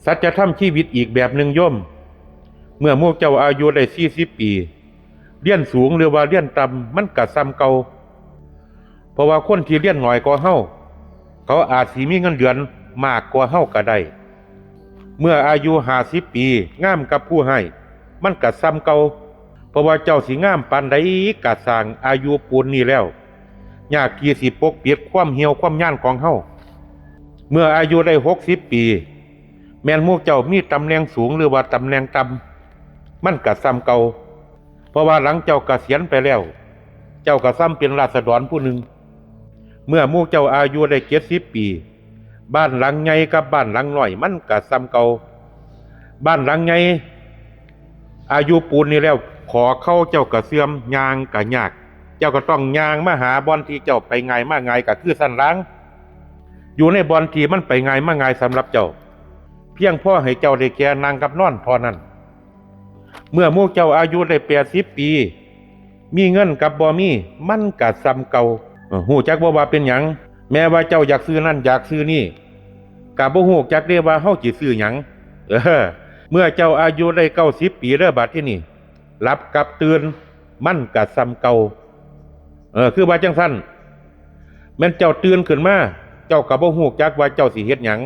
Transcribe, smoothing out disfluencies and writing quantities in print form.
สัจธรรมชีวิตอีกแบบหนึ่งโยมเมื่อหมู่เจ้าอายุได้40 ปีเรียนสูงหรือว่าเรียนต่ำมันก็ซ้ำเก่าเพราะว่าคนที่เรียนน้อยกว่าเฮาเขาอาจสิมีเงินเดือนมากกว่าเฮาก็ได้เมื่ออายุ50 ปีงามกับผู้ให้มันก็ซ้ำเก่าเพราะว่าเจ้าสิงามปานใดก็สร้างอายุปูนนี้แล้วยากที่สิปกปิดความเหี่ยวความย่านของเฮาเมื่ออายุได้60 ปีแม่นหมู่เจ้ามีตำแหน่งสูงหรือว่าตำแหน่งต่ำมันก็ซ้ำเก่าเพราะว่าหลังเจ้าเกษียณไปแล้วเจ้าก็ซ้ำเป็นราษฎรผู้หนึ่งเมื่อหมู่เจ้าอายุได้70 ปีบ้านหลังใหญ่กับบ้านหลังน้อยมันก็ซ้ำเก่าบ้านหลังใหญ่อายุปูนนี่แล้วขอเข้าเจ้าก็เสื่อมยางก็ยากเจ้าก็ต้องยางมาหาบ่อนที่เจ้าไปง่ายมาง่ายก็คือสั้นล้างอยู่ในบ่อนที่มันไปง่ายมาง่ายสำหรับเจ้าเพียงพอให้เจ้าได้แก่นางกับนอนพอนั้นเมื่อหมู่เจ้าอายุได้80 ปีมีเงินกับบ่มีมันก็ซ้ำเก่าฮู้จักบ่ว่าเป็นหยังแม้ว่าเจ้าอยากซื้อนั่นอยากซื้อนี่ก็บ่ฮู้จักได้ว่าเฮาสิซื้อหยังเมื่อเจ้าอายุได้90 ปีเด้อบัดที่นี่หลับกับตื่นมันก็ซ้ำเก่าคือว่าจังซั่นแม่นเจ้าตื่นขึ้นมาเจ้าก็บ่ฮู้จักว่าเจ้าสิเฮ็ดหยัง